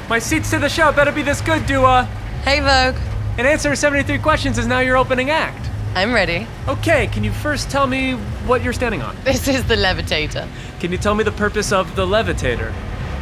My seats to the show better be this good, Dua. Hey, Vogue. An answer to 73 questions is now your opening act. I'm ready. Okay, can you first tell me what you're standing on? This is the levitator. Can you tell me the purpose of the levitator?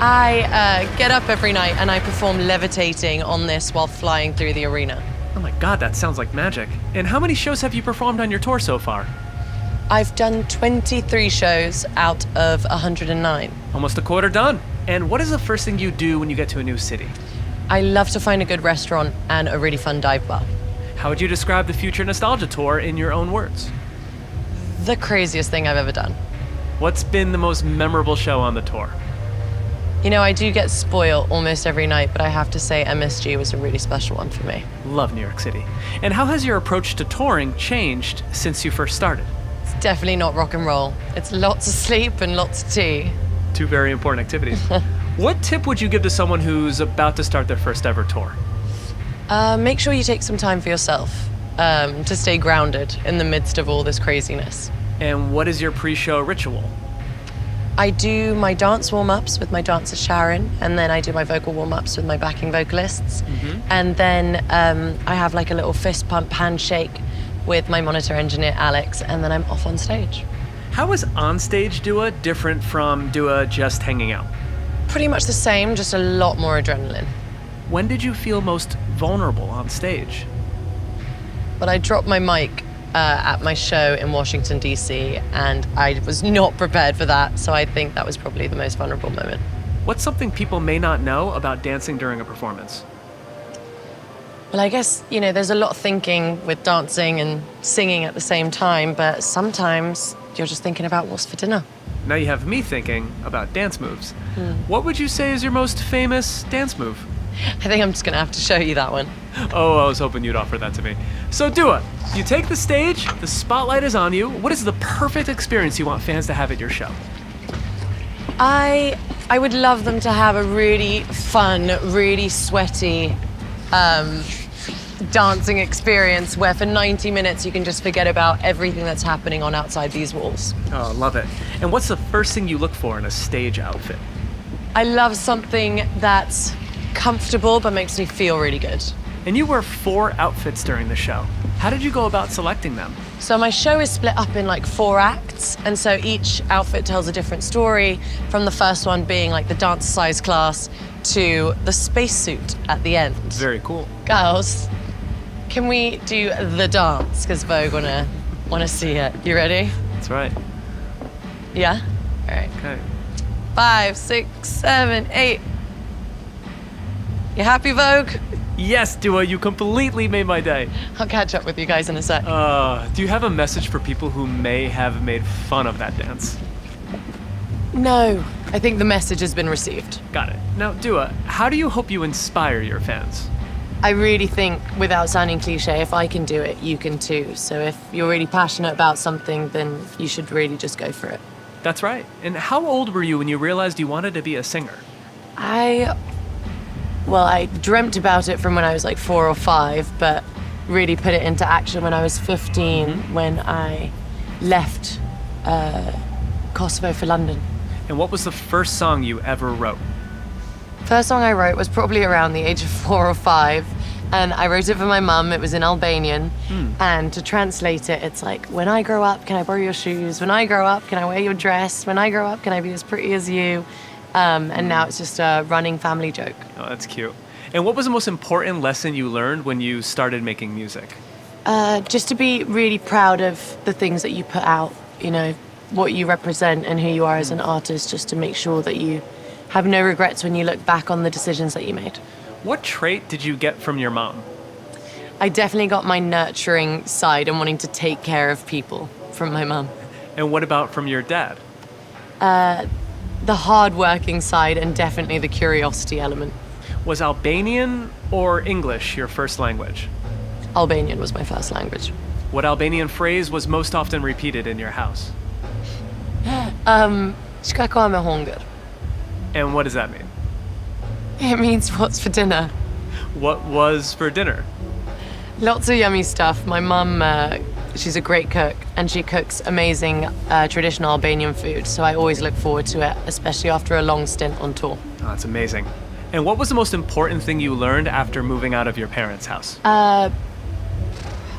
I get up every night and I perform levitating on this while flying through the arena. Oh my god, that sounds like magic. And how many shows have you performed on your tour so far? I've done 23 shows out of 109. Almost a quarter done. And what is the first thing you do when you get to a new city? I love to find a good restaurant and a really fun dive bar. How would you describe the Future Nostalgia Tour in your own words? The craziest thing I've ever done. What's been the most memorable show on the tour? You know, I do get spoiled almost every night, but I have to say MSG was a really special one for me. Love New York City. And how has your approach to touring changed since you first started? It's definitely not rock and roll. It's lots of sleep and lots of tea. Two very important activities. What tip would you give to someone who's about to start their first ever tour? Make sure you take some time for yourself to stay grounded in the midst of all this craziness. And what is your pre-show ritual? I do my dance warm-ups with my dancer Sharon, and then I do my vocal warm-ups with my backing vocalists. And then I have like a little fist pump handshake with my monitor engineer Alex, and then I'm off on stage. How is onstage Dua different from Dua just hanging out? Pretty much the same, just a lot more adrenaline. When did you feel most vulnerable on stage? But I dropped my mic at my show in Washington, D.C., and I was not prepared for that, so I think that was probably the most vulnerable moment. What's something people may not know about dancing during a performance? Well, I guess, you know, there's a lot of thinking with dancing and singing at the same time, but sometimes you're just thinking about what's for dinner. Now you have me thinking about dance moves. What would you say is your most famous dance move? I think I'm just gonna have to show you that one. Oh, I was hoping you'd offer that to me. So Dua, you take the stage, the spotlight is on you. What is the perfect experience you want fans to have at your show? I would love them to have a really fun, really sweaty dancing experience where for 90 minutes you can just forget about everything that's happening on outside these walls. Oh, love it. And what's the first thing you look for in a stage outfit? I love something that's comfortable but makes me feel really good. And you wear 4 outfits during the show. How did you go about selecting them? So my show is split up in like 4 acts, and so each outfit tells a different story, from the first one being like the dance size class to the spacesuit at the end. Very cool. Girls, can we do the dance? Because Vogue wanna see it. You ready? That's right. Yeah? All right. Okay. 5, 6, 7, 8. You happy, Vogue? Yes, Dua, you completely made my day. I'll catch up with you guys in a sec. Do you have a message for people who may have made fun of that dance? No, I think the message has been received. Got it. Now, Dua, how do you hope you inspire your fans? I really think, without sounding cliche, if I can do it, you can too. So if you're really passionate about something, then you should really just go for it. That's right. And how old were you when you realized you wanted to be a singer? Well, I dreamt about it from when I was like 4 or 5, but really put it into action when I was 15, when I left Kosovo for London. And what was the first song you ever wrote? First song I wrote was probably around the age of 4 or 5, and I wrote it for my mum. It was in Albanian, and to translate it, it's like, when I grow up, can I borrow your shoes? When I grow up, can I wear your dress? When I grow up, can I be as pretty as you? And now it's just a running family joke. Oh, that's cute. And what was the most important lesson you learned when you started making music? Just to be really proud of the things that you put out, you know, what you represent and who you are as an artist, just to make sure that you have no regrets when you look back on the decisions that you made. What trait did you get from your mom? I definitely got my nurturing side and wanting to take care of people from my mum. And what about from your dad? The hard-working side and definitely the curiosity element. Was Albanian or English your first language? Albanian was my first language. What Albanian phrase was most often repeated in your house? Çka ka me hunger? And what does that mean? It means what's for dinner. What was for dinner? Lots of yummy stuff. My mum, she's a great cook, and she cooks amazing traditional Albanian food, so I always look forward to it, especially after a long stint on tour. Oh, that's amazing. And what was the most important thing you learned after moving out of your parents' house? I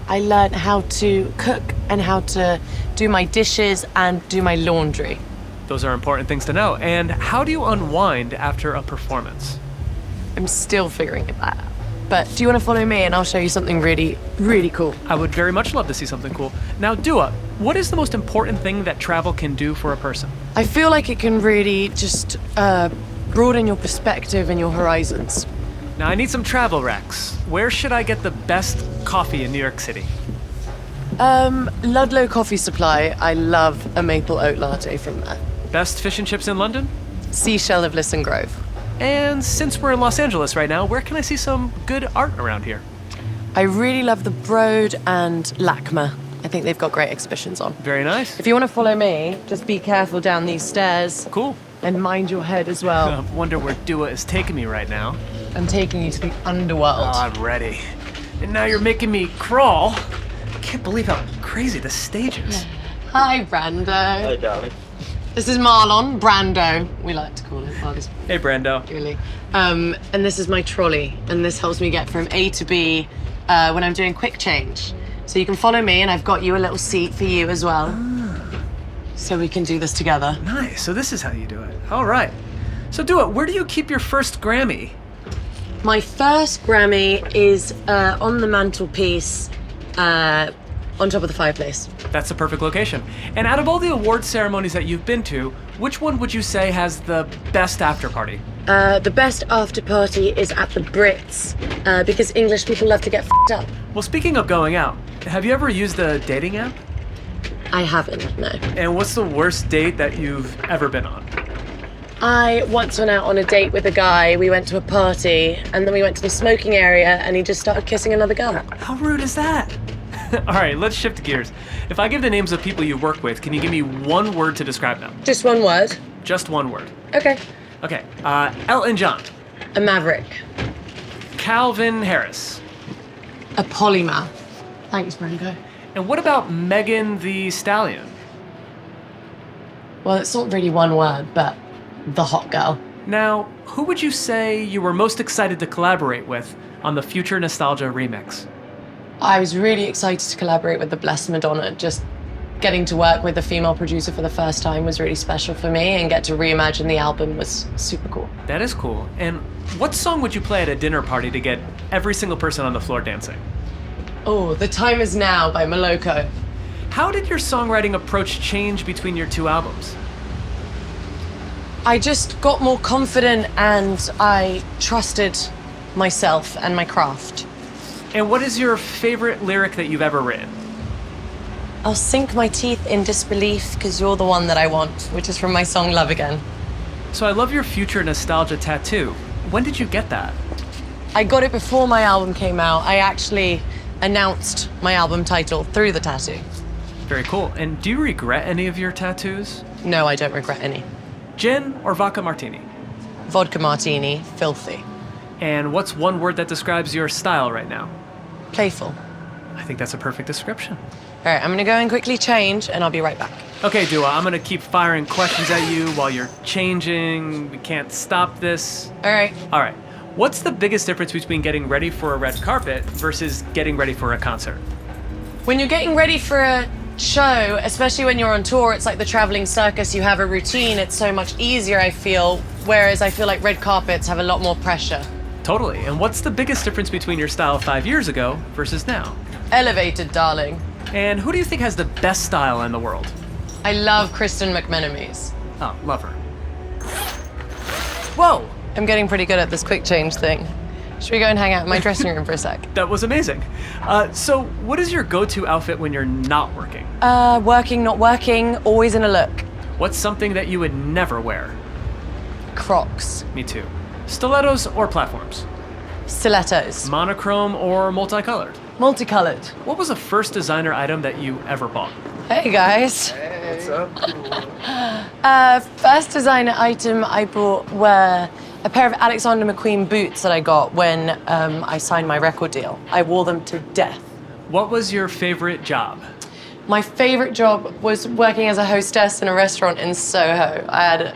learned how to cook and how to do my dishes and do my laundry. Those are important things to know. And how do you unwind after a performance? I'm still figuring it out. But do you want to follow me and I'll show you something really, really cool? I would very much love to see something cool. Now, Dua, what is the most important thing that travel can do for a person? I feel like it can really just broaden your perspective and your horizons. Now, I need some travel recs. Where should I get the best coffee in New York City? Ludlow Coffee Supply. I love a maple oat latte from there. Best fish and chips in London? Seashell of Lisson Grove. And since we're in Los Angeles right now, where can I see some good art around here? I really love the Broad and LACMA. I think they've got great exhibitions on. Very nice. If you want to follow me, just be careful down these stairs. Cool. And mind your head as well. I wonder where Dua is taking me right now. I'm taking you to the underworld. Oh, I'm ready. And now you're making me crawl. I can't believe how crazy this stage is. Hi, Brando. Hi, darling. This is Marlon, Brando, we like to call him. Hey, Brando. Really. And this is my trolley, and this helps me get from A to B when I'm doing quick change. So you can follow me, and I've got you a little seat for you as well. So we can do this together. Nice. So this is how you do it. All right. So Dua, where do you keep your first Grammy? My first Grammy is on the mantelpiece, on top of the fireplace. That's the perfect location. And out of all the award ceremonies that you've been to, which one would you say has the best after party? The best after party is at the Brits, because English people love to get f***ed up. Well, speaking of going out, have you ever used a dating app? I haven't, no. And what's the worst date that you've ever been on? I once went out on a date with a guy. We went to a party, and then we went to the smoking area, and he just started kissing another girl. How rude is that? All right, let's shift gears. If I give the names of people you work with, can you give me one word to describe them? Just one word? Just one word. Okay. Okay, Elton John. A maverick. Calvin Harris. A polymath. Thanks, Branko. And what about Megan the Stallion? Well, it's not really one word, but the hot girl. Now, who would you say you were most excited to collaborate with on the Future Nostalgia remix? I was really excited to collaborate with the Blessed Madonna. Just getting to work with a female producer for the first time was really special for me, and get to reimagine the album was super cool. That is cool. And what song would you play at a dinner party to get every single person on the floor dancing? Oh, The Time Is Now by Moloko. How did your songwriting approach change between your two albums? I just got more confident, and I trusted myself and my craft. And what is your favorite lyric that you've ever written? I'll sink my teeth in disbelief because you're the one that I want, which is from my song Love Again. So I love your Future Nostalgia tattoo. When did you get that? I got it before my album came out. I actually announced my album title through the tattoo. Very cool. And do you regret any of your tattoos? No, I don't regret any. Gin or vodka martini? Vodka martini, filthy. And what's one word that describes your style right now? Playful. I think that's a perfect description. All right, I'm gonna go and quickly change, and I'll be right back. Okay, Dua, I'm gonna keep firing questions at you while you're changing. We can't stop this. All right. All right. What's the biggest difference between getting ready for a red carpet versus getting ready for a concert? When you're getting ready for a show, especially when you're on tour, it's like the traveling circus. You have a routine. It's so much easier, I feel, whereas I feel like red carpets have a lot more pressure. Totally. And what's the biggest difference between your style 5 years ago versus now? Elevated, darling. And who do you think has the best style in the world? I love Kristen McMenamies. Oh, love her. Whoa! I'm getting pretty good at this quick change thing. Should we go and hang out in my dressing room for a sec? That was amazing. So what is your go-to outfit when you're not working? Working, not working, always in a look. What's something that you would never wear? Crocs. Me too. Stilettos or platforms? Stilettos. Monochrome or multicolored? Multicolored. What was the first designer item that you ever bought? Hey guys. What's up? First designer item I bought were a pair of Alexander McQueen boots that I got when I signed my record deal. I wore them to death. What was your favorite job? My favorite job was working as a hostess in a restaurant in Soho. I had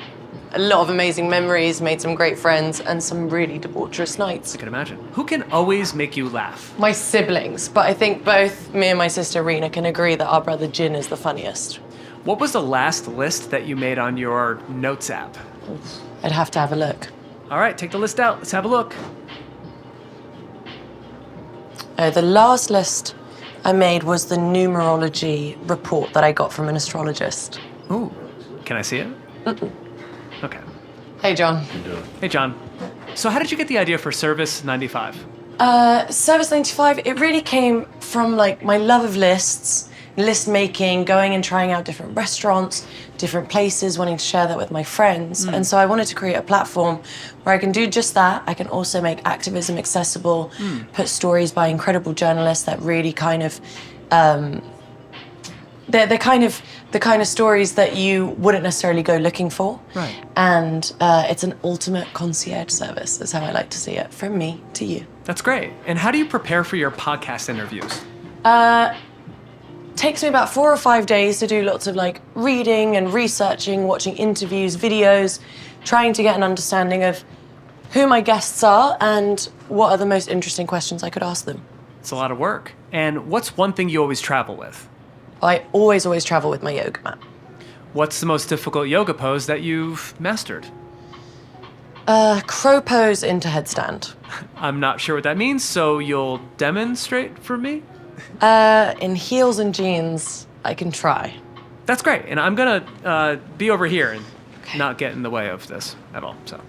a lot of amazing memories, made some great friends, and some really debaucherous nights. I can imagine. Who can always make you laugh? My siblings, but I think both me and my sister Rena can agree that our brother Jin is the funniest. What was the last list that you made on your notes app? I'd have to have a look. All right, take the list out. Let's have a look. The last list I made was the numerology report that I got from an astrologist. Ooh, can I see it? Okay. Hey, John. Hey, John. So how did you get the idea for Service 95? Service 95, it really came from like my love of lists, list making, going and trying out different restaurants, different places, wanting to share that with my friends. And so I wanted to create a platform where I can do just that. I can also make activism accessible, put stories by incredible journalists that really kind of, they're the kind of stories that you wouldn't necessarily go looking for. Right. And it's an ultimate concierge service, is how I like to see it, from me to you. That's great. And how do you prepare for your podcast interviews? Takes me about 4 or 5 days to do lots of like reading and researching, watching interviews, videos, trying to get an understanding of who my guests are and what are the most interesting questions I could ask them. It's a lot of work. And what's one thing you always travel with? I always travel with my yoga mat. What's the most difficult yoga pose that you've mastered? Crow pose into headstand. I'm not sure what that means, so you'll demonstrate for me? In heels and jeans, I can try. That's great. And I'm gonna be over here and Okay. not get in the way of this at all, so.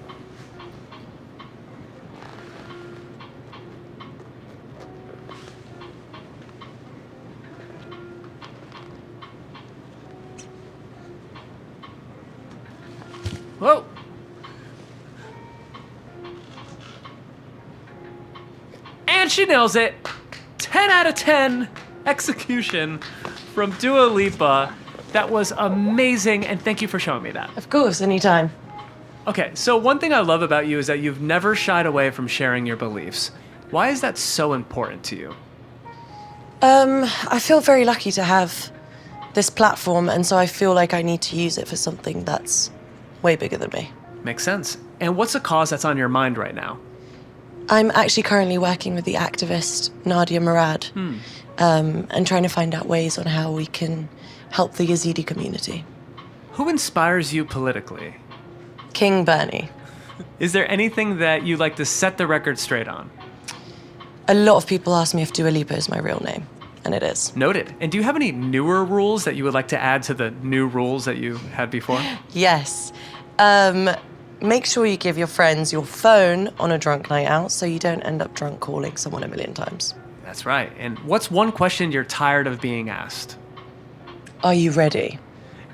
Whoa! And she nails it! 10 out of 10 execution from Dua Lipa. That was amazing, and thank you for showing me that. Of course, anytime. Okay, so one thing I love about you is that you've never shied away from sharing your beliefs. Why is that so important to you? I feel very lucky to have this platform, and so I feel like I need to use it for something that's way bigger than me. Makes sense. And what's a cause that's on your mind right now? I'm actually currently working with the activist Nadia Murad and trying to find out ways on how we can help the Yazidi community. Who inspires you politically? King Bernie. Is there anything that you'd like to set the record straight on? A lot of people ask me if Dua Lipa is my real name, and it is. Noted. And do you have any newer rules that you would like to add to the new rules that you had before? Yes. Make sure you give your friends your phone on a drunk night out so you don't end up drunk calling someone a million times. That's right. And what's one question you're tired of being asked? Are you ready?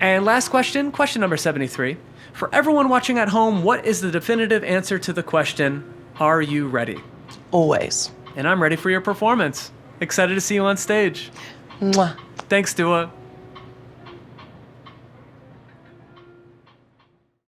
And last question, question number 73. For everyone watching at home, what is the definitive answer to the question, are you ready? Always. And I'm ready for your performance. Excited to see you on stage. Mwah. Thanks, Dua.